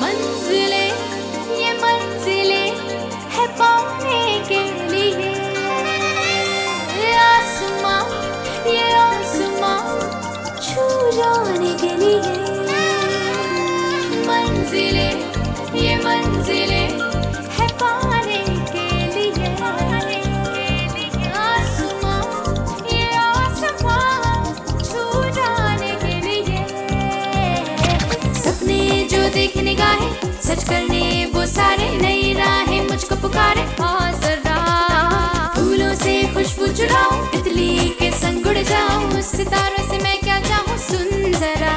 मंजिलें ये मंजिलें है पाने के लिए, आसमां ये आसमां छू जाने के लिए। मंजिलें ये मंजिलें है पाने के लिए, आसमां ये आसमां छू जाने के लिए। सपने जो देख निगाहें सच करने वो सारे, नई राहें मुझको पुकारे। हाँ जरा फूलों से खुशबू चुराऊं, तितली के संग उड़ जाऊं, सितारों से मैं क्या चाहूं। सुन जरा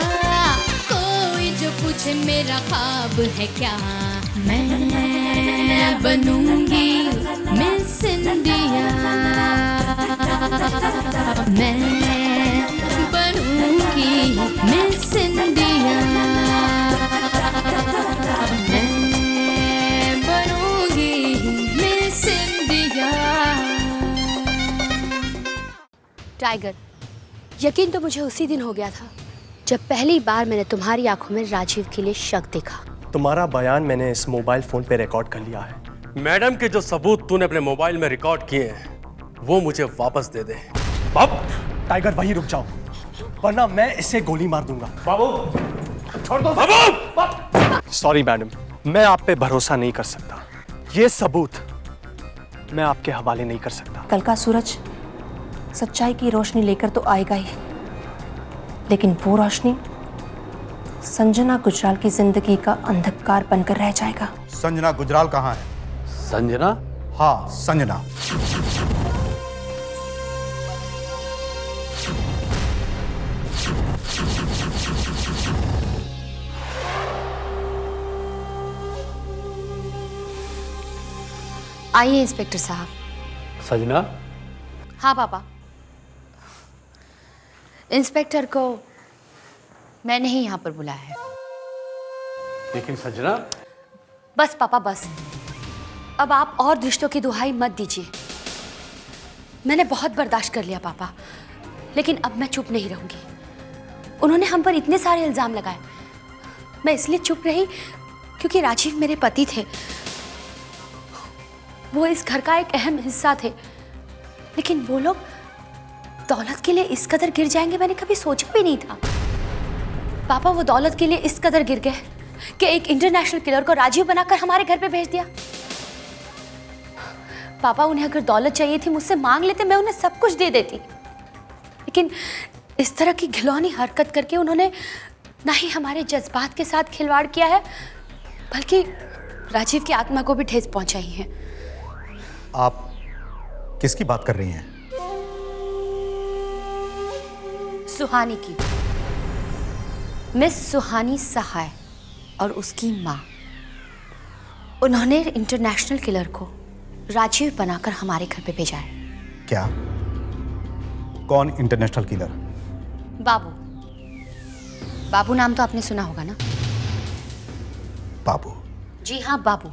कोई जो पूछे मेरा ख्वाब है क्या, मैं बनूंगी मिस इंडिया, मैं बनूंगी मिस इंडिया, मैं बनूंगी मिस इंडिया। टाइगर, यकीन तो मुझे उसी दिन हो गया था जब पहली बार मैंने तुम्हारी आंखों में राजीव के लिए शक देखा। तुम्हारा बयान मैंने इस मोबाइल फोन पे रिकॉर्ड कर लिया है। मैडम के जो सबूत तूने अपने मोबाइल में रिकॉर्ड किए हैं वो मुझे वापस दे दे। बाबू, टाइगर वहीं रुक जाओ वरना मैं इसे गोली मार दूंगा। बाबू छोड़ दो। बाबू सॉरी मैडम, मैं आप पे भरोसा नहीं कर सकता। ये सबूत मैं आपके हवाले नहीं कर सकता। कल का सूरज सच्चाई की रोशनी लेकर तो आएगा ही, लेकिन वो रोशनी संजना गुजराल की जिंदगी का अंधकार बनकर रह जाएगा। संजना गुजराल कहाँ है? संजना? हाँ, संजना। आइए इंस्पेक्टर साहब। संजना? हाँ पापा, इंस्पेक्टर को मैंने ही यहाँ पर बुलाया है। लेकिन संजना? बस पापा बस, अब आप और रिश्तों की दुहाई मत दीजिए। मैंने बहुत बर्दाश्त कर लिया पापा, लेकिन अब मैं चुप नहीं रहूंगी। उन्होंने हम पर इतने सारे इल्जाम लगाए, मैं इसलिए चुप रही क्योंकि राजीव मेरे पति थे, वो इस घर का एक अहम हिस्सा थे। लेकिन वो लोग दौलत के लिए इस कदर गिर जाएंगे मैंने कभी सोचा भी नहीं था। पापा वो दौलत के लिए इस कदर गिर गए कि एक इंटरनेशनल किलर को राजीव बनाकर हमारे घर पे भेज दिया। पापा उन्हें अगर दौलत चाहिए थी मुझसे मांग लेते, मैं उन्हें सब कुछ दे देती। लेकिन इस तरह की घिनौनी हरकत करके उन्होंने ना ही हमारे जज्बात के साथ खिलवाड़ किया है, बल्कि राजीव की आत्मा को भी ठेस पहुंचाई है। आप किसकी बात कर रही हैं? सुहानी की, मिस सुहानी सहाय और उसकी माँ। उन्होंने इंटरनेशनल किलर को राजीव बनाकर हमारे घर पे भेजा है। क्या? कौन इंटरनेशनल किलर? बाबू। बाबू नाम तो आपने सुना होगा ना? बाबू? जी हाँ, बाबू,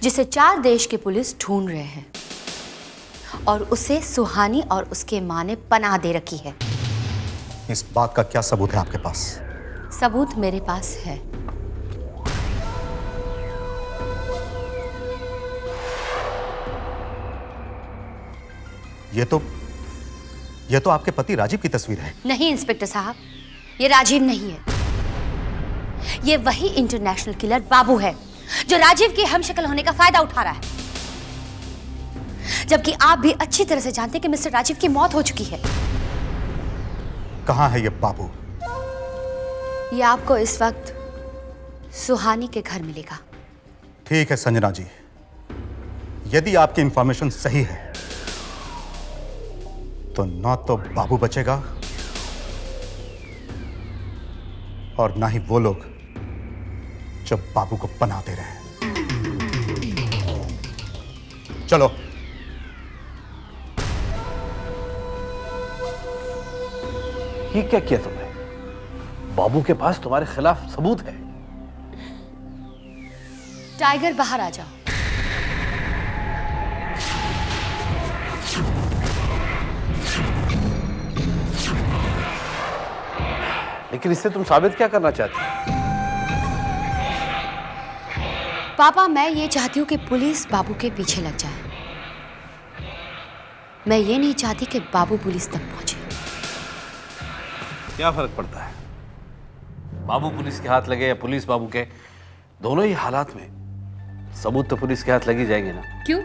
जिसे 4 देश के पुलिस ढूंढ रहे हैं और उसे सुहानी और उसके माँ ने पनाह दे रखी है। इस बात का क्या सबूत है आपके पास? सबूत मेरे पास है। ये तो आपके पति राजीव की तस्वीर है। नहीं इंस्पेक्टर साहब, ये राजीव नहीं है, ये वही इंटरनेशनल किलर बाबू है जो राजीव की हमशक्ल होने का फायदा उठा रहा है, जबकि आप भी अच्छी तरह से जानते हैं कि मिस्टर राजीव की मौत हो चुकी है। कहाँ है ये बाबू? ये आपको इस वक्त सुहानी के घर मिलेगा। ठीक है संजना जी, यदि आपकी इंफॉर्मेशन सही है तो ना तो बाबू बचेगा और ना ही वो लोग जो बाबू को पनाह दे रहे हैं। चलो। ये क्या किया तुमने? बाबू के पास तुम्हारे खिलाफ सबूत है। टाइगर, बाहर आ जाओ। लेकिन इससे तुम साबित क्या करना चाहती हो? पापा, मैं ये चाहती हूँ कि पुलिस बाबू के पीछे लग जाए। मैं ये नहीं चाहती कि बाबू पुलिस तक पहुंचे। क्या फर्क पड़ता है, बाबू पुलिस के हाथ लगे या पुलिस बाबू के, दोनों ही हालात में सबूत तो पुलिस के हाथ लगी जाएंगे ना। क्यों?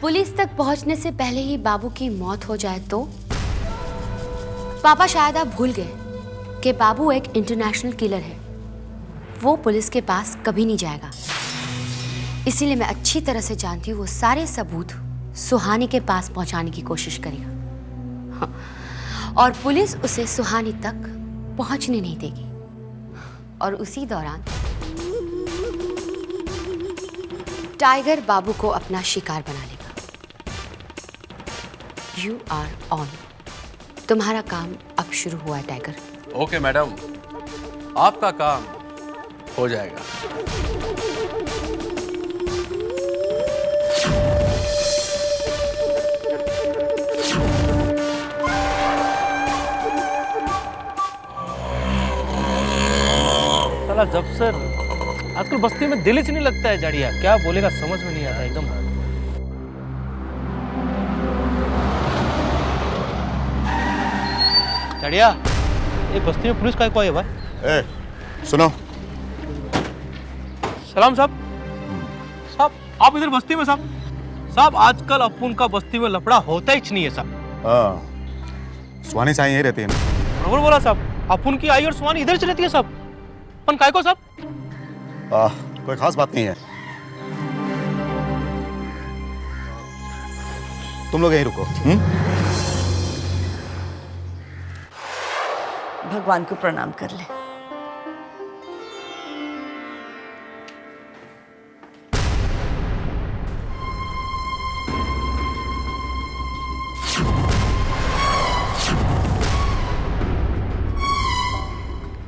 पुलिस तक पहुंचने से पहले ही बाबू की मौत हो जाए तो? पापा, शायद आप भूल गए कि बाबू एक इंटरनेशनल किलर है। वो पुलिस के पास कभी नहीं जाएगा। इसीलिए मैं अच्छी तरह से जानती हूँ वो सारे सबूत सुहानी के पास पहुंचाने की कोशिश करेगा। हाँ, और पुलिस उसे सुहानी तक पहुंचने नहीं देगी। और उसी दौरान टाइगर बाबू को अपना शिकार बना लेगा। You are on. तुम्हारा काम अब शुरू हुआ है टाइगर। ओके मैडम, आपका काम हो जाएगा। साला जब सर आजकल बस्ती में दिल ही नहीं लगता है। जाड़िया क्या बोलेगा समझ में नहीं आता एकदम। जाड़िया, ये बस्ती में पुलिस का कोई है भाई? ए, सुनो। सलाम साहब। साहब आप इधर बस्ती में? साहब आजकल अपुन का बस्ती में लफड़ा होता ही नहीं है साहब। हाँ, सुहानी साई यहीं रहती है ना? बरोबर बोला साहब। अपुन की आई और सुहानी इधर से रहती है साहब। अपन काय को साहब? कोई खास बात नहीं है, तुम लोग यहीं रुको। भगवान को प्रणाम कर ले।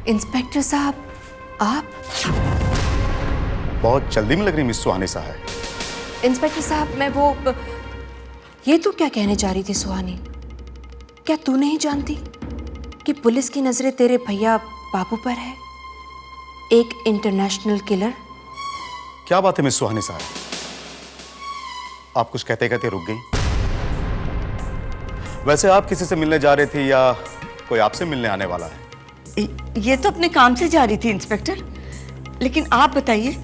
इंस्पेक्टर साहब, आप? बहुत जल्दी में लग रही मिस सुहानी साहब। इंस्पेक्टर साहब, मैं वो ये तो क्या कहने जा रही थी सुहानी? क्या तू नहीं जानती कि पुलिस की नजरें तेरे भैया बाबू पर है, एक इंटरनेशनल किलर? क्या बात है मिस सुहानी साहब, आप कुछ कहते कहते रुक गई। वैसे आप किसी से मिलने जा रही थी या कोई आपसे मिलने आने वाला है? ये तो अपने काम से जा रही थी इंस्पेक्टर, लेकिन आप बताइए,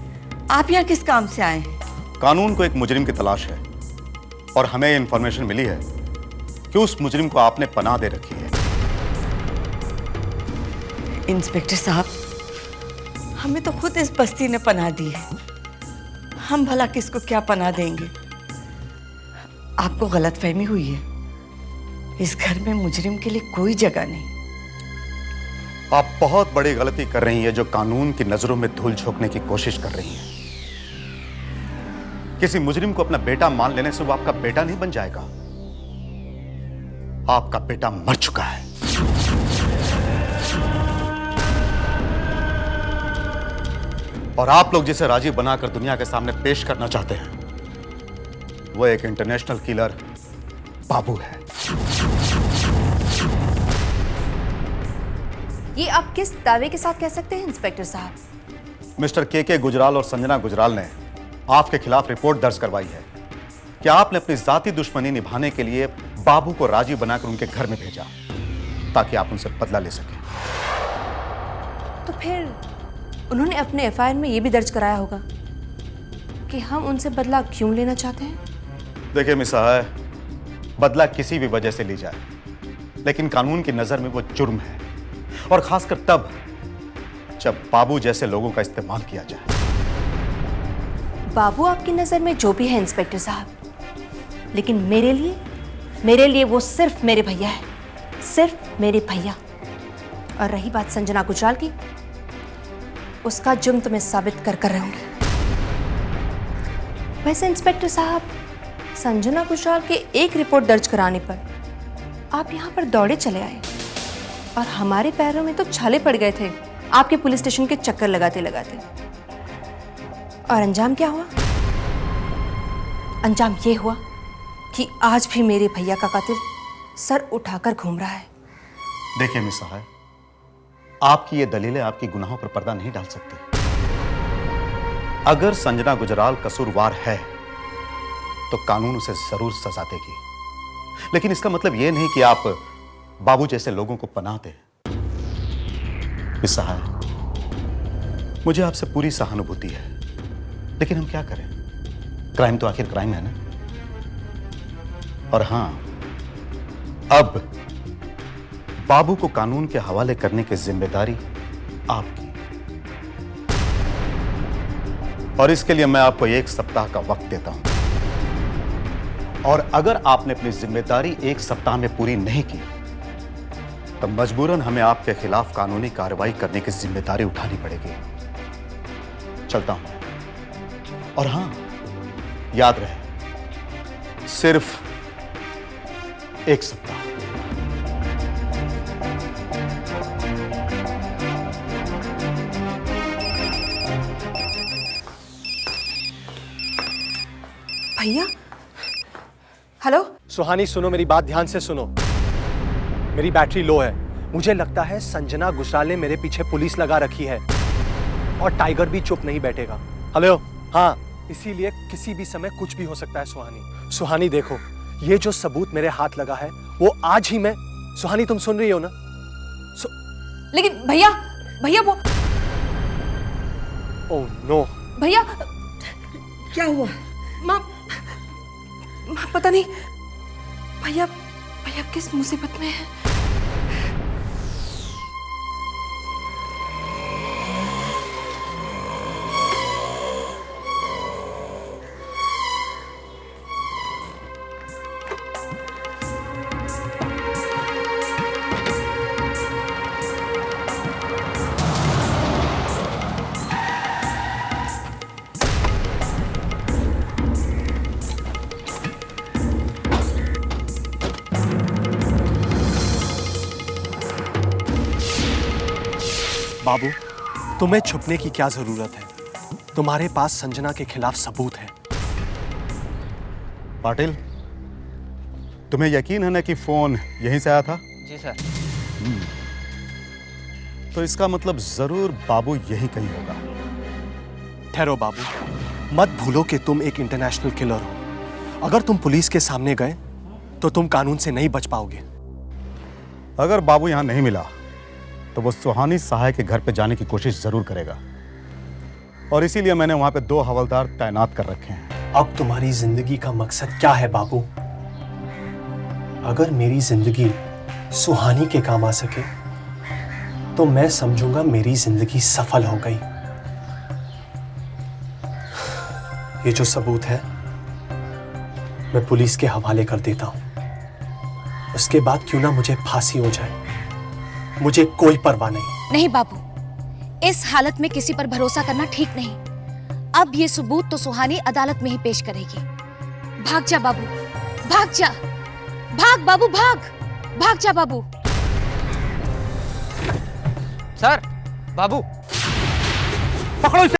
आप यहाँ किस काम से आए हैं? कानून को एक मुजरिम की तलाश है और हमें इंफॉर्मेशन मिली है कि उस मुजरिम को आपने पनाह दे रखी है। इंस्पेक्टर साहब, हमें तो खुद इस बस्ती ने पनाह दी है, हम भला किसको क्या पनाह देंगे? आपको गलतफहमी हुई है, इस घर में मुजरिम के लिए कोई जगह नहीं। आप बहुत बड़ी गलती कर रही हैं जो कानून की नजरों में धूल झोंकने की कोशिश कर रही हैं। किसी मुजरिम को अपना बेटा मान लेने से वो आपका बेटा नहीं बन जाएगा। आपका बेटा मर चुका है। और आप लोग जिसे राजी बनाकर दुनिया के सामने पेश करना चाहते हैं वो एक इंटरनेशनल किलर बाबू है। ये आप किस दावे के साथ कह सकते हैं इंस्पेक्टर साहब? मिस्टर के गुजराल और संजना गुजराल ने आपके खिलाफ रिपोर्ट दर्ज करवाई है कि आपने अपनी जाती दुश्मनी निभाने के लिए बाबू को राजी बनाकर उनके घर में भेजा ताकि आप उनसे बदला ले सकें। तो फिर उन्होंने अपने एफआईआर में ये भी दर्ज कराया होगा कि हम उनसे बदला क्यों लेना चाहते हैं। देखिए मिस साहब, बदला किसी भी वजह से ली जाए, लेकिन कानून की नजर में वो जुर्म है, और खासकर तब जब बाबू जैसे लोगों का इस्तेमाल किया जाए। बाबू आपकी नजर में जो भी है इंस्पेक्टर साहब, लेकिन मेरे लिए वो सिर्फ मेरे भैया है, सिर्फ मेरे भैया। और रही बात संजना गुजराल की, उसका जुर्म तो मैं साबित कर रहूंगी। वैसे इंस्पेक्टर साहब, संजना गुजराल के एक रिपोर्ट दर्ज कराने पर आप यहाँ पर दौड़े चले आए और हमारे पैरों में तो छाले पड़ गए थे आपके पुलिस स्टेशन के चक्कर लगाते लगाते। और अंजाम क्या हुआ? अंजाम ये हुआ कि आज भी मेरे भैया का कातिल सर उठाकर घूम रहा है। देखिए मिस साहब, आपकी ये दलीलें आपकी गुनाहों पर पर्दा नहीं डाल सकती। अगर संजना गुजराल कसूरवार है तो कानून उसे जरूर सजा देगी, लेकिन इसका मतलब यह नहीं कि आप बाबू जैसे लोगों को पनाह दें। सहाय, मुझे आपसे पूरी सहानुभूति है, लेकिन हम क्या करें? क्राइम तो आखिर क्राइम है ना। और हां, अब बाबू को कानून के हवाले करने की जिम्मेदारी आपकी, और इसके लिए मैं आपको 1 सप्ताह का वक्त देता हूं। और अगर आपने अपनी जिम्मेदारी 1 सप्ताह में पूरी नहीं की तो मजबूरन हमें आपके खिलाफ कानूनी कार्रवाई करने की जिम्मेदारी उठानी पड़ेगी। चलता हूं। और हां, याद रहे, सिर्फ 1 सप्ताह। भैया, हेलो। सुहानी सुनो, मेरी बात ध्यान से सुनो। मेरी बैटरी लो है। मुझे लगता है संजना गुजराल ने मेरे पीछे पुलिस लगा रखी है, और टाइगर भी चुप नहीं बैठेगा। हेलो, हाँ, इसीलिए किसी भी समय कुछ भी हो सकता है। सुहानी, सुहानी देखो, ये जो सबूत मेरे हाथ लगा है वो आज ही मैं। सुहानी, तुम सुन रही हो ना? लेकिन भैया, भैया वो। Oh no. भैया, क्या हुआ? माँ, पता नहीं भैया, भैया किस मुसीबत में है। बाबू, तुम्हें छुपने की क्या जरूरत है? तुम्हारे पास संजना के खिलाफ सबूत है। पाटिल, तुम्हें यकीन है ना कि फोन यहीं से आया था? जी सर। तो इसका मतलब जरूर बाबू यहीं कहीं होगा। ठहरो बाबू, मत भूलो कि तुम एक इंटरनेशनल किलर हो। अगर तुम पुलिस के सामने गए तो तुम कानून से नहीं बच पाओगे। अगर बाबू यहां नहीं मिला तो वो सुहानी सहाय के घर पे जाने की कोशिश जरूर करेगा, और इसीलिए मैंने वहां पे 2 हवलदार तैनात कर रखे हैं। अब तुम्हारी जिंदगी का मकसद क्या है बाबू? अगर मेरी जिंदगी सुहानी के काम आ सके तो मैं समझूंगा मेरी जिंदगी सफल हो गई। ये जो सबूत है मैं पुलिस के हवाले कर देता हूं। उसके बाद क्यों ना मुझे फांसी हो जाए, मुझे कोई परवाह नहीं। नहीं बाबू, इस हालत में किसी पर भरोसा करना ठीक नहीं। अब ये सबूत तो सुहानी अदालत में ही पेश करेगी। भाग जा बाबू, भाग जा, भाग बाबू, भाग, भाग जा बाबू। सर, बाबू पकड़ो इसे।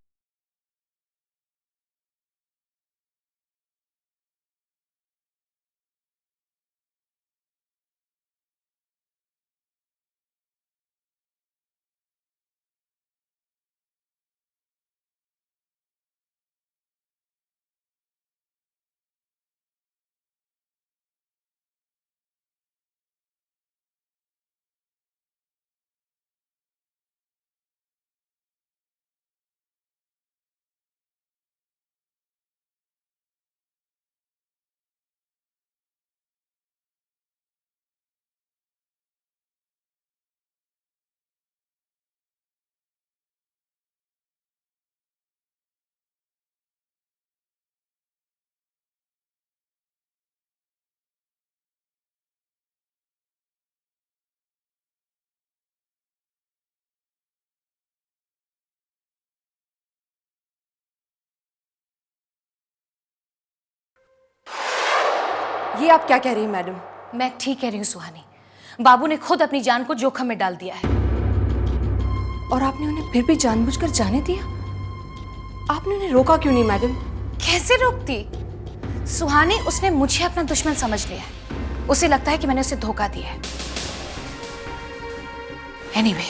ये आप क्या कह रही हैं मैडम? मैं ठीक कह रही हूँ सुहानी। बाबू ने खुद अपनी जान को जोखिम में डाल दिया है। और आपने उन्हें फिर भी जानबूझकर जाने दिया? आपने उन्हें रोका क्यों नहीं मैडम? कैसे रोकती? सुहानी, उसने मुझे अपना दुश्मन समझ लिया है। उसे लगता है कि मैंने उसे धोखा दिया है। एनीवे,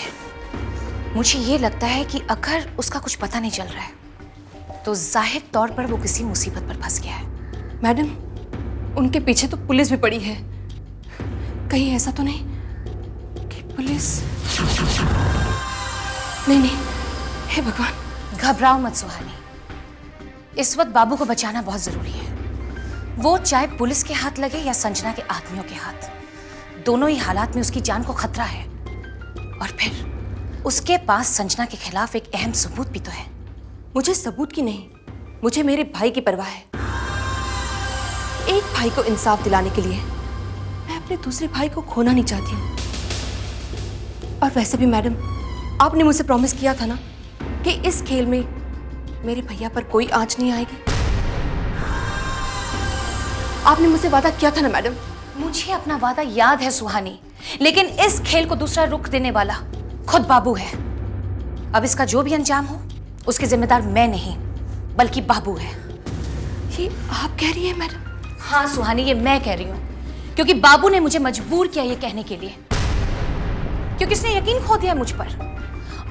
मुझे ये लगता है कि अगर उसका कुछ पता नहीं चल रहा है तो जाहिर तौर पर वो किसी मुसीबत पर फंस गया है। मैडम, उनके पीछे तो पुलिस भी पड़ी है। कहीं ऐसा तो नहीं कि पुलिस? नहीं नहीं, हे भगवान। घबराओ मत सुहानी, इस वक्त बाबू को बचाना बहुत जरूरी है। वो चाहे पुलिस के हाथ लगे या संजना के आदमियों के हाथ, दोनों ही हालात में उसकी जान को खतरा है। और फिर उसके पास संजना के खिलाफ एक अहम सबूत भी तो है। मुझे सबूत की नहीं, मुझे मेरे भाई की परवाह है। एक भाई को इंसाफ दिलाने के लिए मैं अपने दूसरे भाई को खोना नहीं चाहती हूँ। और वैसे भी मैडम, आपने मुझसे प्रॉमिस किया था ना कि इस खेल में मेरे भैया पर कोई आंच नहीं आएगी। आपने मुझसे वादा किया था ना मैडम। मुझे अपना वादा याद है सुहानी, लेकिन इस खेल को दूसरा रुख देने वाला खुद बाबू है। अब इसका जो भी अंजाम हो उसकी जिम्मेदार मैं नहीं बल्कि बाबू है। ये आप कह रही हैं मैडम? हाँ सुहानी, ये मैं कह रही हूँ, क्योंकि बाबू ने मुझे मजबूर किया ये कहने के लिए, क्योंकि इसने यकीन खो दिया मुझ पर।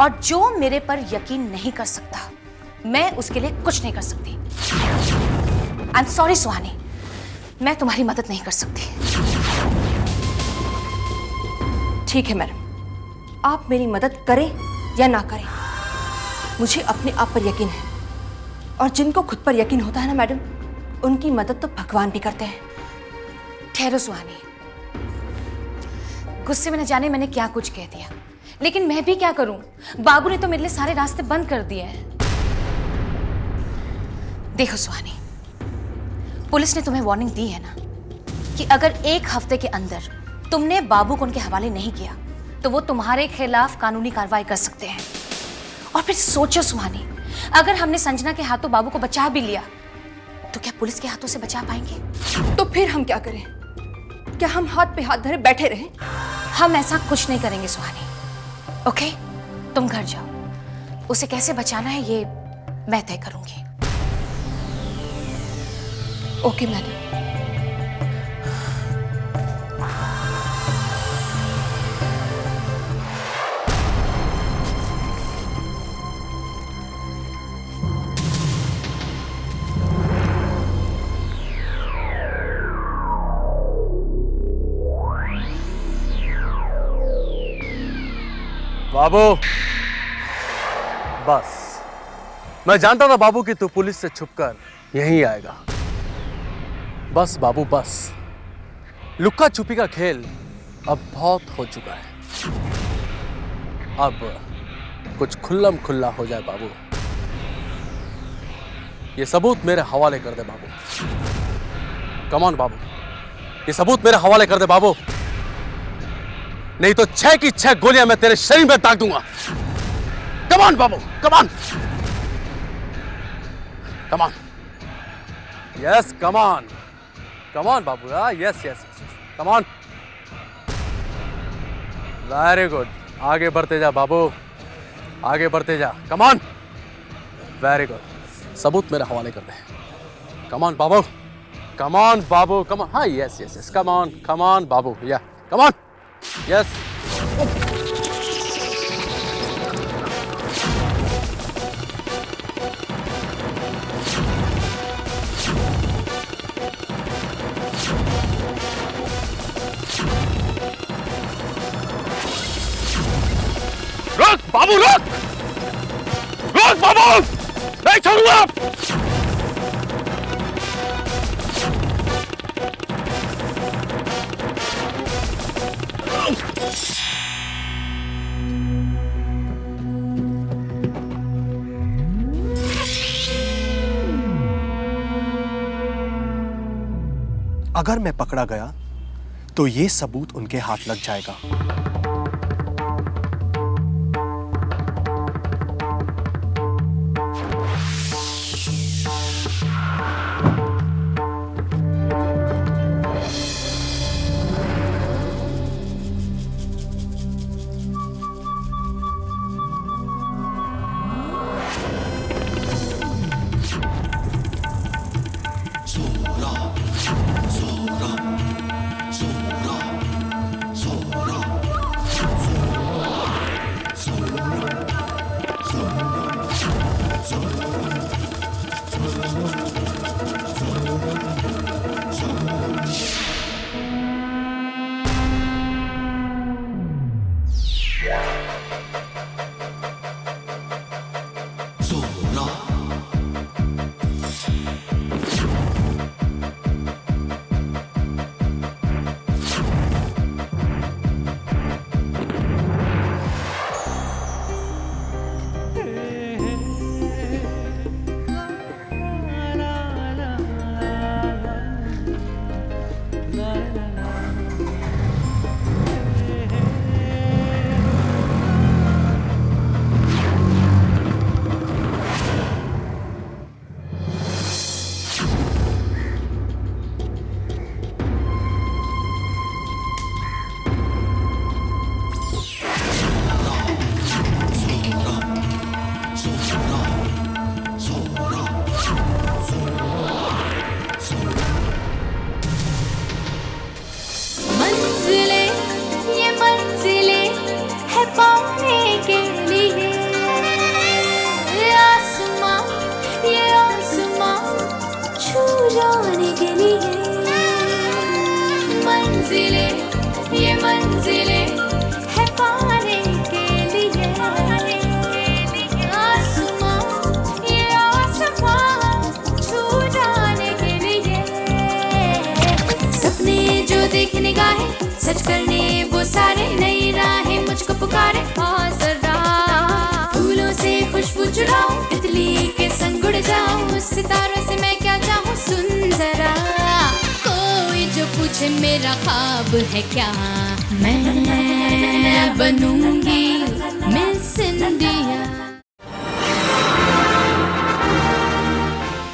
और जो मेरे पर यकीन नहीं कर सकता मैं उसके लिए कुछ नहीं कर सकती। आई एम सॉरी सुहानी, मैं तुम्हारी मदद नहीं कर सकती। ठीक है मैडम, आप मेरी मदद करें या ना करें, मुझे अपने आप पर यकीन है। और जिनको खुद पर यकीन होता है ना मैडम, उनकी मदद तो भगवान भी करते हैं। ठहरो सुहानी, गुस्से में न जाने मैंने क्या कुछ कह दिया, लेकिन मैं भी क्या करूं, बाबू ने तो मेरे लिए सारे रास्ते बंद कर दिए हैं। देखो सुहानी, पुलिस ने तुम्हें वार्निंग दी है ना कि अगर 1 हफ्ते के अंदर तुमने बाबू को उनके हवाले नहीं किया तो वो तुम्हारे खिलाफ कानूनी कार्रवाई कर सकते हैं। और फिर सोचो सुहानी, अगर हमने संजना के हाथों बाबू को बचा भी लिया तो क्या पुलिस के हाथों से बचा पाएंगे? तो फिर हम क्या करें? क्या हम हाथ पे हाथ धरे बैठे रहें? हम ऐसा कुछ नहीं करेंगे सुहानी। ओके, तुम घर जाओ, उसे कैसे बचाना है ये मैं तय करूंगी। Okay madam. बाबू, बस मैं जानता था बाबू कि तू पुलिस से छुपकर यहीं आएगा। बस बाबू बस, लुक्का छुपी का खेल अब बहुत हो चुका है। अब कुछ खुल्लम खुल्ला हो जाए बाबू। ये सबूत मेरे हवाले कर दे बाबू। कम ऑन बाबू, ये सबूत मेरे हवाले कर दे बाबू, नहीं तो 6 की 6 गोलियां मैं तेरे शरीर में दाग दूंगा। कम ऑन बाबू, come on, come on, yes come on, come on Babu, yes yes come on, very good, आगे बढ़ते जा बाबू, आगे बढ़ते जा, कम ऑन, वेरी गुड, सबूत मेरे हवाले कर दे। कम ऑन बाबू, कम ऑन बाबू, कम ऑन, हाँ yes yes yes, come on बाबू, या कम ऑन, यस। रुक बाबू, रुक बाबू, नहीं छोड़ूंगा। अगर मैं पकड़ा गया तो ये सबूत उनके हाथ लग जाएगा। जाने के लिए मंजिले, ये मंजिले है पाने के लिए। आसमां, ये आसमां छू जाने के लिए। सपने जो देखे निगाहें सच करने वो सारे, नई राहें मुझको पुकारे। और जरा फूलों से खुशबू चुराऊं, तितली के संग उड़ जाऊं, सितारों से मैं क्या चाहूं। सुन जरा कोई जो पूछे मेरा ख्वाब है क्या, मैं बनूंगी